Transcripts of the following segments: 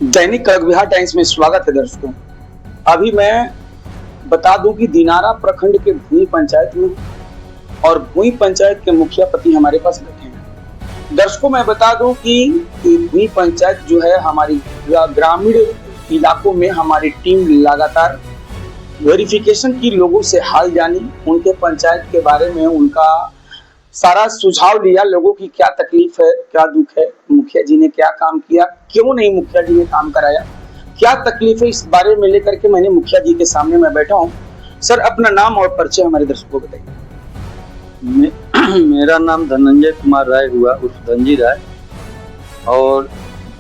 दैनिक कड़कविहार times में स्वागत है दर्शकों। अभी मैं बता दूं कि दिनारा प्रखंड के भूई पंचायत में और भूई पंचायत के मुखिया पति हमारे पास बैठे हैं। दर्शकों मैं बता दूं कि भूई पंचायत जो है हमारी ग्रामीण इलाकों में हमारी टीम लगातार वेरिफिकेशन की, लोगों से हाल जानी, उनके पंचायत के बारे में उनका सारा सुझाव लिया, लोगों की क्या तकलीफ है, क्या दुख है, मुखिया जी ने क्या काम किया, क्यों नहीं मुखिया जी ने काम कराया, क्या तकलीफ है, इस बारे में लेकर के मैंने मुखिया जी के सामने मैं बैठा हूँ। सर अपना नाम और परिचय हमारे दर्शकों को बताइए। मेरा नाम धनंजय कुमार राय हुआ उर्फ धनजी राय, और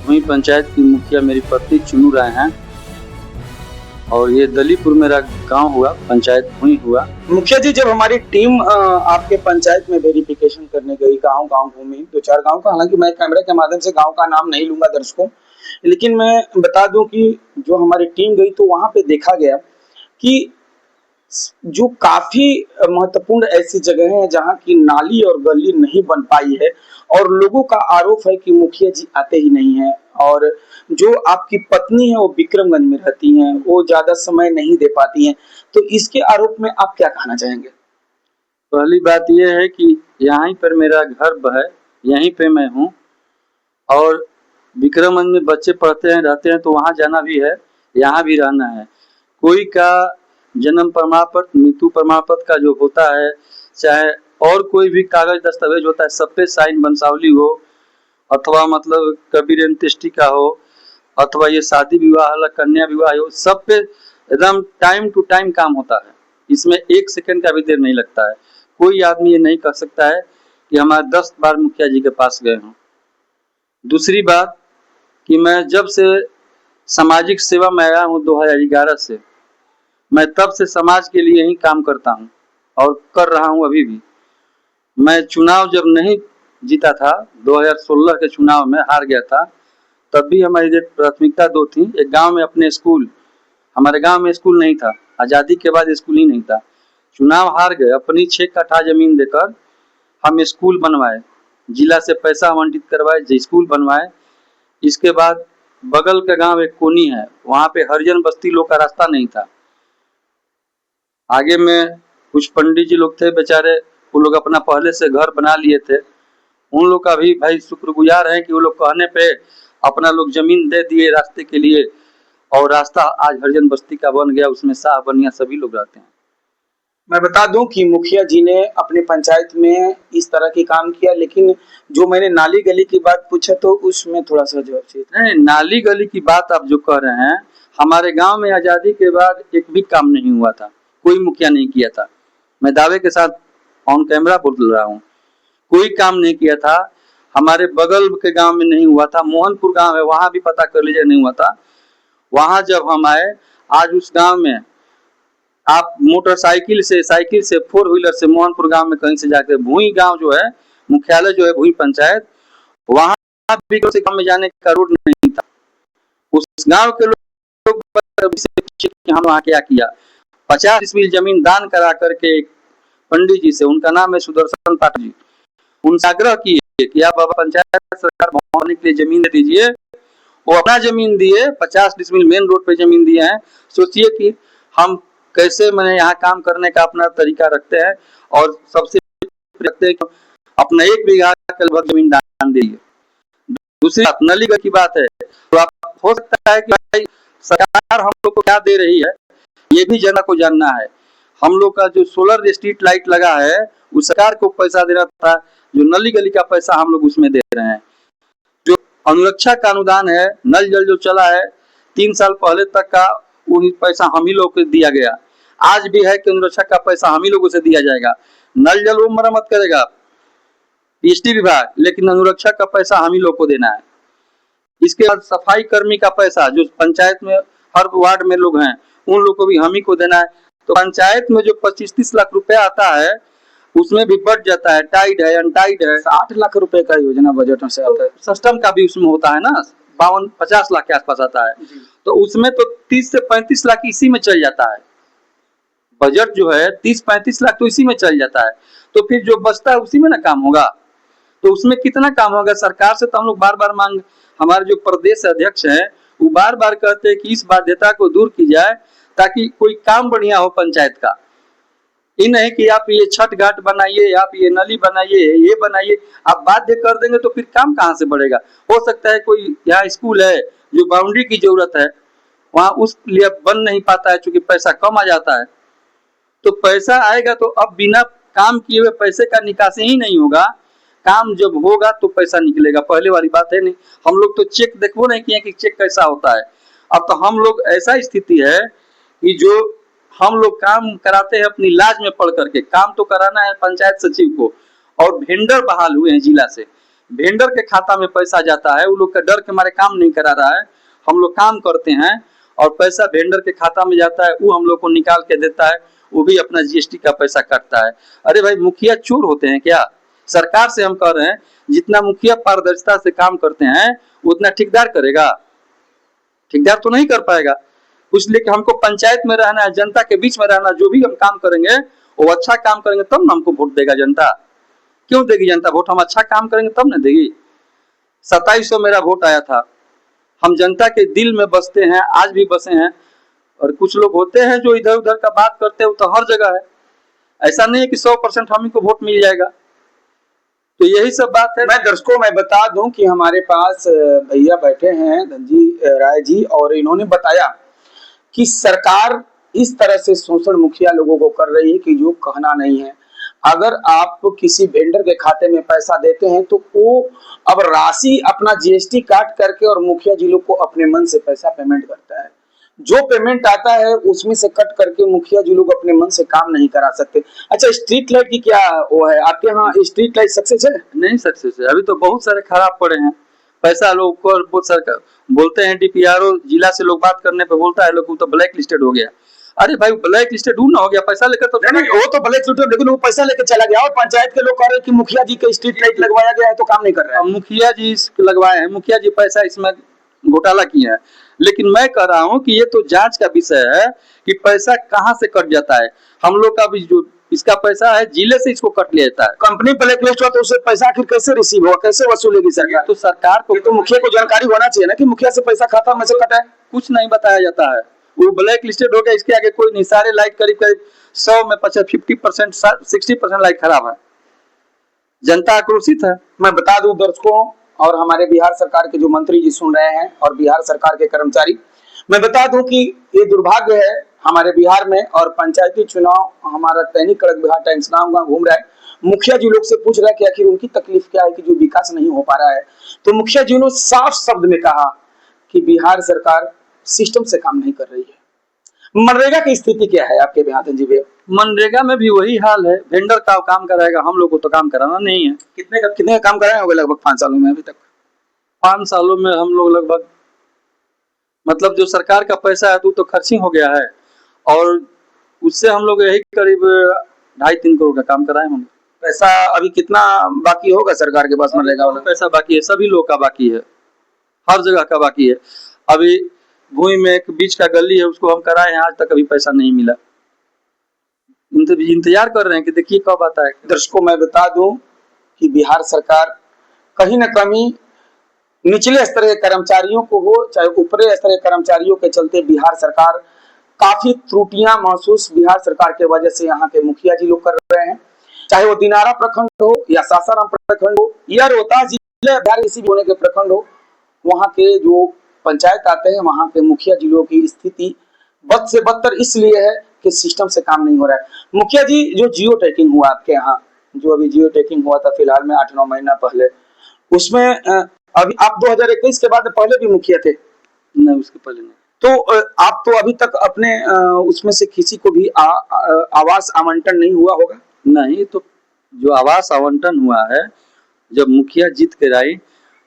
वहीं पंचायत की मुखिया मेरी पत्नी चुनू राय हैं, और ये दलीपुर मेरा गांव हुआ, पंचायत हुई हुआ। मुखिया जी जब हमारी टीम आपके पंचायत में वेरिफिकेशन करने गई, गांव घूमी, 2-4 गांव का, हालांकि मैं कैमरे के माध्यम से गांव का नाम नहीं लूंगा दर्शकों, लेकिन मैं बता दूं कि जो हमारी टीम गई तो वहां पे देखा गया कि जो काफी महत्वपूर्ण ऐसी जगह है जहां की नाली और गली नहीं बन पाई है, और लोगों का आरोप है कि मुखिया जी आते ही नहीं है, और जो आपकी पत्नी है वो विक्रमगंज में रहती हैं, वो ज्यादा समय नहीं दे पाती हैं, तो इसके आरोप में आप क्या कहना चाहेंगे? पहली बात यह है कि यहीं पर मेरा घर है, यहीं पे मैं हूँ, और विक्रमगंज में बच्चे पढ़ते हैं, रहते हैं, तो वहाँ जाना भी है, यहाँ भी रहना है। कोई का जन्म प्रमाण पत्र, मृत्यु प्रमाण पत्र का जो होता है, चाहे और कोई भी कागज दस्तावेज होता है, सब पे साइन वंशावली हो, अथवा मतलब कबीर अंत्येष्टि का हो, अथवा ये शादी विवाह, कन्या विवाह हो, सब पे एकदम टाइम टू टाइम काम होता है। इसमें 1 सेकंड का भी देर नहीं लगता है। कोई आदमी ये नहीं कह सकता है कि हमारे 10 बार मुखिया जी के पास गए हों। दूसरी बात कि मैं जब से सामाजिक सेवा में आया हूँ 2011 से, मैं तब से समाज के लिए ही काम करता हूँ और कर रहा हूँ अभी भी। मैं चुनाव जब नहीं जीता था, 2016 के चुनाव में हार गया था, तब भी हमारी प्राथमिकता 2 थी। एक गांव में अपने स्कूल, हमारे गांव में स्कूल नहीं था, आज़ादी के बाद स्कूल ही नहीं था। चुनाव हार गए, अपनी 6 कट्ठा जमीन देकर हम स्कूल बनवाए, जिला से पैसा आवंटित करवाए, स्कूल बनवाए। इसके बाद बगल का गांव एक कोनी है, वहां पे हरिजन बस्ती लोग का रास्ता नहीं था। आगे में कुछ पंडित जी लोग थे बेचारे, वो लोग अपना पहले से घर बना लिए थे। उन लोग का भी भाई शुक्रगुजार है कि वो लोग कहने पे अपना लोग जमीन दे दिए रास्ते के लिए, और रास्ता आज हरिजन बस्ती का बन गया, उसमें शाह बनिया सभी लोग रहते हैं। मैं बता दूं कि मुखिया जी ने अपने पंचायत में इस तरह की काम किया, लेकिन जो मैंने नाली गली की बात पूछा तो उसमें थोड़ा सा जवाब चाहिए। नहीं, नाली गली की बात आप जो कह रहे हैं, हमारे गांव में आजादी के बाद एक भी काम नहीं हुआ था, कोई मुखिया नहीं किया था। मैं दावे के साथ ऑन कैमरा बोल रहा हूँ, कोई काम नहीं किया था। हमारे बगल के गांव में नहीं हुआ था, मोहनपुर गांव है, वहां भी पता कर लीजिए, नहीं हुआ था। वहां जब हम आए, आज उस गांव में आप मोटरसाइकिल से, साइकिल से, 4 व्हीलर से मोहनपुर गांव में कहीं से जाके, भूई गांव जो है, मुख्यालय जो है भूई पंचायत, वहां भी गांव में जाने का रोड नहीं था। उस गांव के लोग हम वहां क्या किया, 50 डिसमिल जमीन दान करा करके पंडित जी से, उनका नाम है सुदर्शन पाठक जी, उनसे आग्रह किए कि आप बाबा पंचायत सरकार भवन के लिए जमीन दे दीजिए। वो अपना जमीन दिए, 50 डिसमिल मेन रोड पे जमीन दिए हैं। सोचिए कि हम कैसे मैंने यहाँ काम करने का अपना तरीका रखते हैं, और सबसे रखते हैं अपना 1 बीघा लगभग जमीन दान दीजिए। दूसरी बात नली की बात है, तो आप हो सकता है कि भाई सरकार हम लोग को क्या दे रही है, ये भी जनता को जानना है। हम लोग का जो सोलर स्ट्रीट लाइट लगा है, उस सरकार को पैसा देना था, जो नली गली का पैसा हम लोग उसमें दे रहे हैं। जो अनुरक्षा का अनुदान है, नल जल जो चला है 3 साल पहले तक का, वही पैसा हम ही लोग को दिया गया। आज भी है कि अनुरक्षा का पैसा हम ही लोगों से दिया जाएगा। नल जल वो मरम्मत करेगा पीएचडी विभाग, लेकिन अनुरक्षा का पैसा हम ही लोग को देना है। इसके बाद सफाई कर्मी का पैसा, जो पंचायत में हर वार्ड में लोग हैं, उन लोग को भी हम ही को देना है। तो पंचायत में जो 25-30 लाख रुपया आता है, उसमें भी बढ़ जाता है, टाइड है, अनटाइड है। 8 लाख रुपए का योजना बजट में से आता है। सिस्टम का भी उसमें होता है ना, 52-50 लाख के आसपास आता है, तो उसमें तो 30 से 35 लाख इसी में चल जाता है। बजट जो है 30-35 लाख तो इसी में चल जाता है। तो फिर जो बचता है उसी में ना काम होगा, तो उसमें कितना काम होगा? सरकार से तो हम लोग बार बार मांग, हमारे जो प्रदेश अध्यक्ष हैं वो बार बार कहते हैं कि इस बाध्यता को दूर की जाए ताकि कोई काम बढ़िया हो पंचायत का। ये नहीं कि आप ये छठ घाट बनाइए, आप ये नली बनाइए, ये बनाइए, आप बाध्य कर देंगे तो फिर काम कहाँ से बढ़ेगा। हो सकता है कोई यहाँ स्कूल है जो बाउंड्री की जरूरत है, वहां उस लिए बन नहीं पाता है क्योंकि पैसा कम आ जाता है। तो पैसा आएगा तो अब बिना काम किए हुए पैसे का निकासी ही नहीं होगा। काम जब होगा तो पैसा निकलेगा, पहले वाली बात है नहीं। हम लोग तो चेक देखो नहीं किए कि चेक कैसा होता है। अब तो हम लोग ऐसा स्थिति है कि जो हम लोग काम कराते हैं अपनी लाज में पढ़ करके, काम तो कराना है पंचायत सचिव को, और वेंडर बहाल हुए हैं जिला से, वेंडर के खाता में पैसा जाता है, वो लोग का डर के मारे काम नहीं करा रहा है। हम लोग काम करते हैं और पैसा वेंडर के खाता में जाता है, वो हम लोग को निकाल के देता है, वो भी अपना जीएसटी का पैसा काटता है। अरे भाई मुखिया चोर होते हैं क्या? सरकार से हम कह रहे हैं जितना मुखिया पारदर्शिता से काम करते हैं उतना ठेकेदार करेगा? ठेकेदार तो नहीं कर पाएगा। इसलिए कि हमको पंचायत में रहना है, जनता के बीच में रहना, जो भी हम काम करेंगे वो अच्छा काम करेंगे तब ना हमको वोट देगा जनता। क्यों देगी जनता वोट? हम अच्छा काम करेंगे तब ना देगी। 2700 मेरा वोट आया था। हम जनता के दिल में बसते हैं, आज भी बसे हैं। और कुछ लोग होते हैं जो इधर उधर का बात करते हैं, वो तो हर जगह है। ऐसा नहीं है कि 100% हम ही को वोट मिल जाएगा। तो यही सब बात है। मैं दर्शकों मैं बता दूं कि हमारे पास भैया बैठे हैं धनजी राय जी, और इन्होंने बताया कि सरकार इस तरह से शोषण मुखिया लोगों को कर रही है कि जो कहना नहीं है। अगर आप किसी वेंडर के खाते में पैसा देते हैं तो वो अब राशि अपना जीएसटी काट करके और मुखिया जी लोग को अपने मन से पैसा पेमेंट करता है। जो पेमेंट आता है उसमें से कट करके मुखिया जी लोग अपने मन से काम नहीं करा सकते। अच्छा, स्ट्रीट लाइट की क्या वो है आपके यहाँ? स्ट्रीट लाइट सक्सेस है? नहीं सक्सेस है, अभी तो बहुत सारे खराब पड़े हैं। पैसा लोग को बहुत सरकार बोलते हैं, डीपीआरओ जिला से लोग बात करने पे बोलता है लोग तो ब्लैक लिस्टेड हो गया। अरे भाई ब्लैक लिस्टेड ना हो गया, पैसा लेकर तो नहीं, वो तो ब्लैक लिस्टेड, लेकिन वो पैसा लेकर चला गया और पंचायत के लोग कह रहे हैं कि मुखिया जी के स्ट्रीट लाइट लगवाया गया है तो काम नहीं कर रहा है। मुखिया जी लगवाए हैं, मुखिया जी पैसा इसमें घोटाला किया है। लेकिन मैं कह रहा हूँ कि ये तो जांच का विषय है कि पैसा कहाँ से कट जाता है। हम लोग का भी जो इसका पैसा है जिले से इसको कट लिया जाता है। कंपनी ब्लैक लिस्ट हुआ तो उससे पैसा आखिर कैसे रिसीव होगा, कैसे वसूलेगी सरकार? तो सरकार को तो मुखिया को जानकारी होना चाहिए ना कि मुखिया से पैसा खाता में से कटा है। कुछ नहीं बताया जाता है, वो ब्लैक लिस्टेड हो गया, इसके आगे कोई नहीं। सारे लाइट करीब करीब 100 में 50% 60% लाइट खराब है। जनता आक्रोशित है। मैं बता दूं दर्शकों और हमारे बिहार सरकार के जो मंत्री जी सुन रहे हैं और बिहार सरकार के कर्मचारी, मैं बता दूं कि ये दुर्भाग्य है हमारे बिहार में, और पंचायती चुनाव हमारा दैनिक कड़क बिहार टाइम्स गाँव घूम रहा है। मुखिया जी लोग से पूछ रहा है कि आखिर उनकी तकलीफ क्या है कि जो विकास नहीं हो पा रहा है। तो मुखिया जी ने साफ शब्द में कहा कि बिहार सरकार सिस्टम से काम नहीं कर रही है। मनरेगा की स्थिति क्या है आपके बिहार जी भैया? मनरेगा में भी वही हाल है, वेंडर का काम कराएगा, हम लोग को तो काम कराना नहीं है। कितने का काम कराए होंगे लगभग 5 सालों में? अभी तक 5 सालों में हम लोग लगभग, मतलब जो सरकार का पैसा है तो खर्चिंग हो गया है, और उससे हम लोग यही करीब 2.5-3 करोड़ का काम कराए होंगे। पैसा अभी कितना बाकी होगा सरकार के पास मनरेगा वाला? पैसा बाकी है, सभी लोग का बाकी है, हर जगह का बाकी है। अभी भूमि में एक बीच का गली है, उसको हम कराए हैं, आज तक अभी पैसा नहीं मिला। इंतजार कर रहे हैं कि देखिए कब आता है। दर्शकों मैं बता दूं कि बिहार सरकार कहीं न कहीं निचले स्तर के कर्मचारियों को हो चाहे ऊपरी स्तर के कर्मचारियों के चलते बिहार सरकार काफी त्रुटियां महसूस बिहार सरकार के वजह से यहाँ के मुखिया जी लोग कर रहे हैं। चाहे वो दिनारा प्रखंड हो या सासाराम प्रखंड हो या रोहतास जिले बिहार किसी भी होने के प्रखंड हो, वहाँ के जो पंचायत आते हैं वहाँ के मुखिया जिलों की स्थिति बद से बदतर इसलिए है कि सिस्टम से काम नहीं हो रहा है। मुखिया जी, जो जियो टैगिंग हुआ आपके यहाँ, जो अभी जियो टैगिंग हुआ था फिलहाल में 8-9 महीना पहले, उसमें अभी आप 2021 के बाद पहले भी मुखिया थे? नहीं, उसके पहले नहीं। तो आप तो अभी तक अपने उसमें से किसी को भी आवास आवंटन नहीं हुआ होगा? नहीं, तो जो आवास आवंटन हुआ है, जब मुखिया जीत कर आई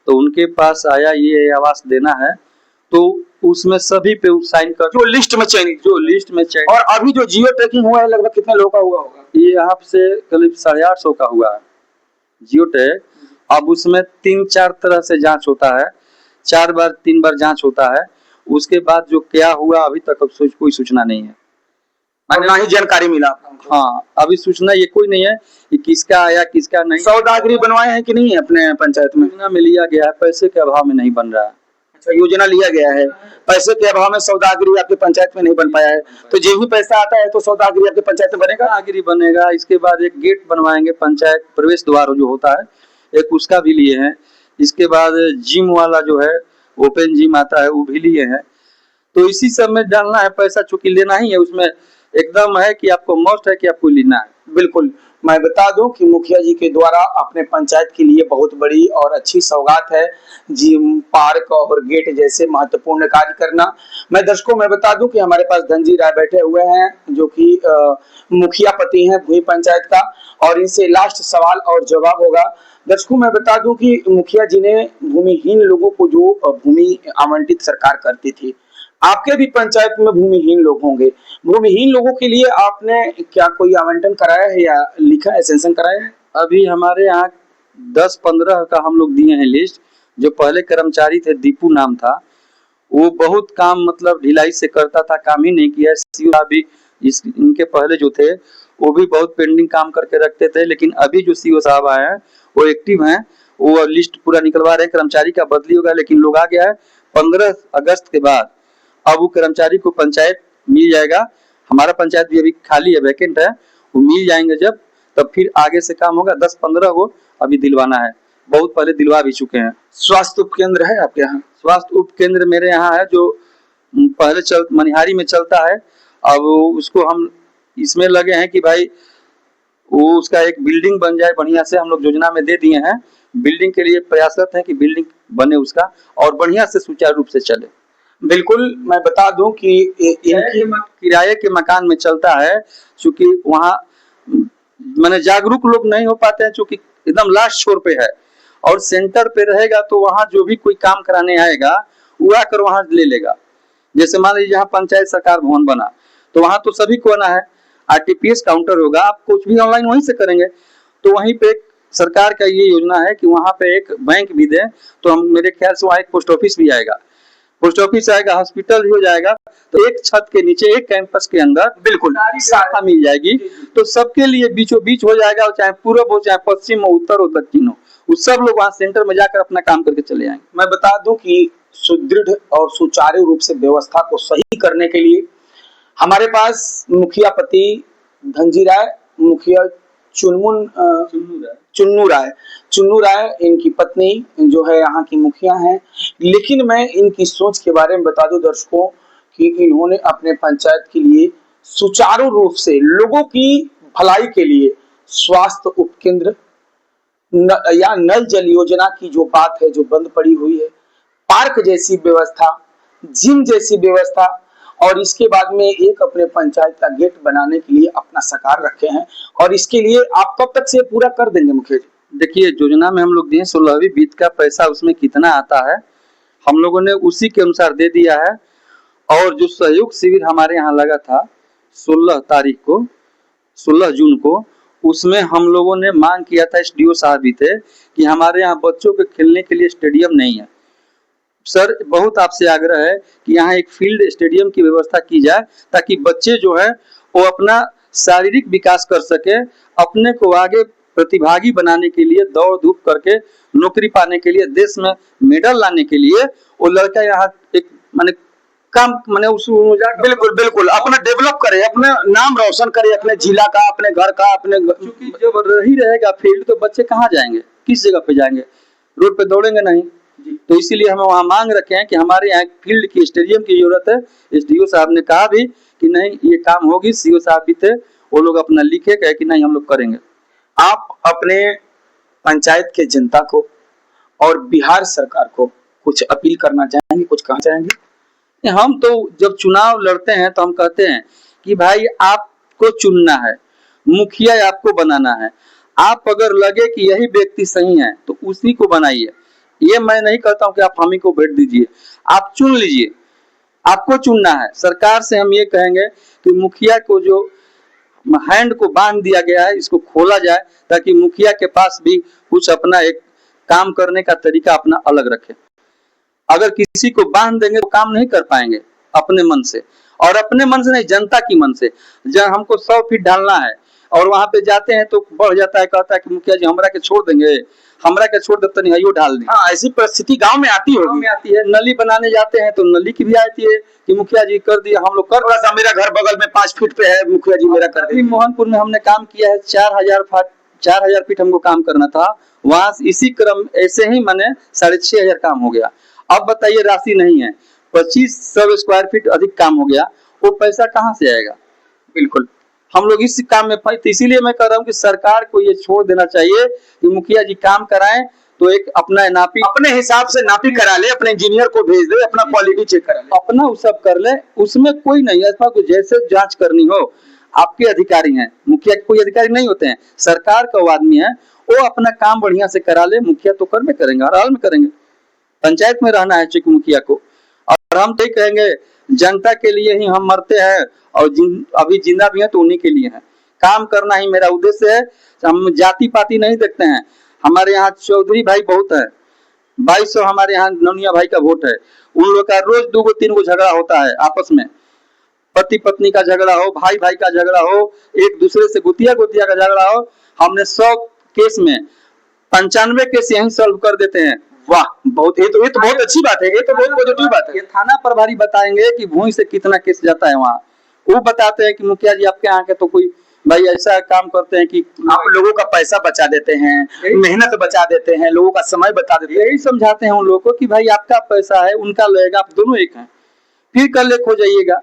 तो उनके पास आया ये आवास देना है, तो उसमें सभी पे साइन कर, जो लिस्ट में चयनित, जो लिस्ट में चयनित। और अभी जो जियो टैगिंग हुआ है लगभग कितने लोगों का हुआ होगा? ये यहाँ से करीब 850 का हुआ है जियो टैग। अब उसमें 3-4 तरह से जांच होता है, 3 बार जांच होता है। उसके बाद जो क्या हुआ अभी तक कोई सूचना नहीं है, और ना ही जानकारी मिला। हाँ, अभी सूचना ये कोई नहीं है कि किसका आया किसका नहीं। सौदागरी बनवाए हैं कि नहीं अपने पंचायत में? सूचना में लिया गया है, पैसे के अभाव में नहीं बन रहा है। अच्छा, योजना लिया गया है, पैसे के अभाव में सौदागरी आपकी पंचायत में नहीं बन पाया है, तो जो भी पैसा आता है तो सौदागरी आपकी पंचायत में बनेगा। आगरी बनेगा। इसके बाद एक गेट बनवाएंगे, पंचायत प्रवेश द्वार जो होता है एक, उसका भी लिए हैं। इसके बाद जिम वाला जो है, ओपन जिम आता है, वो भी लिए हैं। तो इसी सब में डालना है पैसा, चूंकि लेना ही है, उसमें एकदम है कि आपको मस्ट है कि आपको लेना है। बिल्कुल, मैं बता दूं कि मुखिया जी के द्वारा अपने पंचायत के लिए बहुत बड़ी और अच्छी सौगात है जिम, पार्क और गेट जैसे महत्वपूर्ण कार्य करना। मैं दर्शकों मैं बता दूं कि हमारे पास धनजी राय बैठे हुए हैं, जो कि मुखिया पति हैं भूई पंचायत का, और इनसे लास्ट सवाल और जवाब होगा। दर्शकों मैं बता दूं कि मुखिया जी ने भूमिहीन लोगों को जो भूमि आवंटित सरकार करती थी, आपके भी पंचायत में भूमिहीन लोग होंगे, भूमिहीन लोगों के लिए आपने क्या कोई आवंटन कराया है या लिखा है, सेंक्शन कराया है? अभी हमारे यहाँ 10-15 का हम लोग दिए हैं लिस्ट। जो पहले कर्मचारी थे, दीपू नाम था, वो बहुत काम मतलब ढिलाई से करता था, काम ही नहीं किया। सीओ भी इनके पहले जो थे वो भी बहुत पेंडिंग काम करके रखते थे, लेकिन अभी जो सीओ साहब आए हैं वो एक्टिव हैं, वो लिस्ट पूरा निकलवा रहे हैं। कर्मचारी का बदली होगा, लेकिन लोग आ गया है 15 अगस्त के बाद अब वो कर्मचारी को पंचायत मिल जाएगा। हमारा पंचायत भी अभी खाली है, वैकेंट है, वो मिल जाएंगे जब, तब फिर आगे से काम होगा। 10-15 को अभी दिलवाना है, बहुत पहले दिलवा भी चुके हैं। स्वास्थ्य उपकेंद्र है आपके यहाँ? स्वास्थ्य उपकेंद्र मेरे यहाँ है, जो पहले मनिहारी में चलता है। अब उसको हम इसमें लगे हैं कि भाई वो उसका एक बिल्डिंग बन जाए बढ़िया से, हम लोग योजना में दे दिए हैं। बिल्डिंग के लिए प्रयासरत है कि बिल्डिंग बने उसका, और बढ़िया से सुचारू रूप से चले। बिल्कुल, मैं बता दूं कि किराए के मकान में चलता है, चूंकि वहाँ मैंने जागरूक लोग नहीं हो पाते हैं, चूंकि एकदम लास्ट छोर पे है, और सेंटर पे रहेगा तो वहाँ जो भी कोई काम कराने आएगा वो आकर वहाँ ले लेगा। जैसे मान लीजिए यहाँ पंचायत सरकार भवन बना, तो वहाँ तो सभी को आना है, आरटीपीएस काउंटर होगा, आप कुछ भी ऑनलाइन वहीं से करेंगे। तो वहीं पे सरकार का ये योजना है कि वहाँ पे एक बैंक भी दे, तो हम मेरे ख्याल से वहाँ एक पोस्ट ऑफिस भी आएगा, पोस्ट ऑफिस आएगा, हॉस्पिटल भी हो जाएगा। तो एक छत के नीचे, एक कैंपस के अंदर बिल्कुल सारी शाखा मिल जाएगी, तो सबके लिए बीचों बीच हो जाएगा, चाहे पूर्व हो, चाहे पश्चिम हो, उत्तर हो, दक्षिण हो, उस सब लोग वहाँ सेंटर में जाकर अपना काम करके चले आएंगे। मैं बता दूं कि सुदृढ़ और सुचारू रूप से व्यवस्था को सही करने के लिए हमारे पास मुखिया पति धनजी राय, मुखिया चुन्नू राय इनकी पत्नी जो है यहाँ की मुखिया हैं। लेकिन मैं इनकी सोच के बारे में बता दूं दर्शकों कि इन्होंने अपने पंचायत के लिए सुचारू रूप से लोगों की भलाई के लिए स्वास्थ्य उपकेंद्र या नल जल योजना की जो बात है जो बंद पड़ी हुई है, पार्क जैसी व्यवस्था, जिम जैसी व्यवस्था, और इसके बाद में एक अपने पंचायत का गेट बनाने के लिए अपना साकार रखे हैं। और इसके लिए आप कब तक से पूरा कर देंगे मुखिया जी? देखिए, योजना में हम लोग दिए 16वीं वित्त का पैसा, उसमें कितना आता है हम लोगों ने उसी के अनुसार दे दिया है। और जो सहयोग शिविर हमारे यहाँ लगा था 16 तारीख को, 16 जून को, उसमें हम लोगों ने मांग किया था, एसडीओ साहब भी थे, कि हमारे यहाँ बच्चों के खेलने के लिए स्टेडियम नहीं है। सर, बहुत आपसे आग्रह है कि यहाँ एक फील्ड स्टेडियम की व्यवस्था की जाए, ताकि बच्चे जो है वो अपना शारीरिक विकास कर सके, अपने को आगे प्रतिभागी बनाने के लिए, दौड़ धूप करके नौकरी पाने के लिए, देश में मेडल लाने के लिए वो लड़का यहाँ एक माने काम माने उस बिल्कुल अपना डेवलप करे, अपना नाम रोशन करे, अपने जिला का, अपने घर का, अपने क्योंकि जब रही रहेगा फील्ड तो बच्चे कहाँ जाएंगे, किस जगह पे जाएंगे, रोड पे दौड़ेंगे नहीं। तो इसीलिए हम वहाँ मांग रखे हैं कि हमारे यहाँ फील्ड की, स्टेडियम की जरूरत है। एसडीओ साहब ने कहा भी कि नहीं ये काम होगी, सीओ साहब भी थे, वो लोग अपना लिखे कहे कि नहीं हम लोग करेंगे। आप अपने पंचायत के जनता को और बिहार सरकार को कुछ अपील करना चाहेंगे, कुछ कहना चाहेंगे? हम तो जब चुनाव लड़ते हैं तो हम कहते हैं कि भाई आपको चुनना है, मुखिया आपको बनाना है, आप अगर लगे कि यही व्यक्ति सही है तो उसी को बनाइए। ये मैं नहीं कहता हूं कि आप हम ही को वोट दीजिए, आप चुन लीजिए, आपको चुनना है। सरकार से हम ये कहेंगे कि मुखिया को जो हैंड को बांध दिया गया है इसको खोला जाए, ताकि मुखिया के पास भी कुछ अपना एक काम करने का तरीका अपना अलग रखे। अगर किसी को बांध देंगे तो काम नहीं कर पाएंगे अपने मन से, और अपने मन से नहीं, जनता की मन से। जब हमको 100 फीट ढालना है, और वहां पे जाते हैं तो बढ़ जाता है, कहता है कि मुखिया जी हमरा के छोड़ देंगे, हमरा के छोड़ देते नहीं है ढाल दें। हाँ, ऐसी परिस्थिति गांव में आती गाँव होगी। में आती है। नली बनाने जाते हैं तो नली की भी आती है कि मुखिया जी कर दिया, हम लोग कर। थोड़ा सा मेरा घर बगल में 5 फीट पे है, मुखिया जी मेरा कर अभी दीजिए। मोहनपुर में हमने काम किया है, 4000 फीट हमको काम करना था, वहां इसी क्रम ऐसे ही मैंने 6500 काम हो गया। अब बताइए राशि नहीं है, 2500 स्क्वायर फीट अधिक काम हो गया, वो पैसा कहाँ से आएगा? बिल्कुल, हम लोग इस काम में फंसे। इसीलिए मैं कह रहा हूँ कि सरकार को ये छोड़ देना चाहिए कि मुखिया जी काम कराएं तो एक अपना नापी, अपने हिसाब से नापी करा ले, अपने इंजीनियर को भेज दे, अपना क्वालिटी चेक करा ले, अपना वो सब कर ले, उसमें कोई नहीं ऐसा कुछ। जैसे जांच करनी हो, आपके अधिकारी हैं, मुखिया के कोई अधिकारी नहीं होते हैं, सरकार का वो आदमी है, वो अपना काम बढ़िया से करा ले, मुखिया तो कर में करेंगे, हर हाल में करेंगे। पंचायत में रहना है चूंकि मुखिया को, और हम तो कहेंगे जनता के लिए ही हम मरते हैं, और अभी जिंदा भी हैं तो उन्हीं के लिए है। काम करना ही मेरा उद्देश्य है। हम जाति पाति नहीं देखते हैं। हमारे यहाँ चौधरी भाई बहुत है, 2200 हमारे यहाँ नौनिया भाई का वोट है। उन लोग का रोज 2-3 झगड़ा होता है आपस में, पति पत्नी का झगड़ा हो, भाई भाई का झगड़ा हो, एक दूसरे से गुतिया का झगड़ा हो। हमने 100 केस में 95 केस यहीं सॉल्व कर देते हैं। वाह, बहुत, ये तो बहुत अच्छी बात है, ये तो बहुत पॉजिटिव बात है। ये थाना प्रभारी बताएंगे कि भूमि से कितना केस जाता है वहाँ। वो बताते हैं कि मुखिया जी आपके यहाँ के तो कोई भाई ऐसा काम करते हैं कि आप लोगों का पैसा बचा देते हैं, मेहनत बचा देते हैं, लोगों का समय बचा देते हैं। यही समझाते हैं उन लोगों को कि भाई आपका पैसा है, उनका लगेगा, आप दोनों एक हैं, फिर कल एक हो जाइएगा।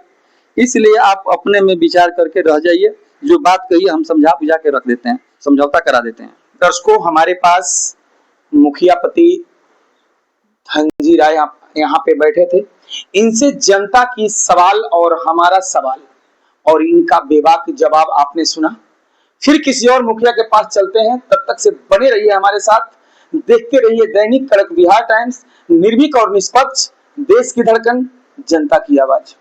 इसलिए आप अपने में विचार करके रह जाइए, जो बात कही हम समझा बुझा के रख देते हैं, समझौता करा देते हैं। दर्शकों, हमारे पास मुखिया पति धनजी राय यहाँ पे बैठे थे। इनसे जनता की सवाल और हमारा सवाल और इनका बेबाक जवाब आपने सुना। फिर किसी और मुखिया के पास चलते हैं, तब तक से बने रहिए हमारे साथ, देखते रहिए दैनिक कड़क बिहार टाइम्स, निर्भीक और निष्पक्ष, देश की धड़कन, जनता की आवाज।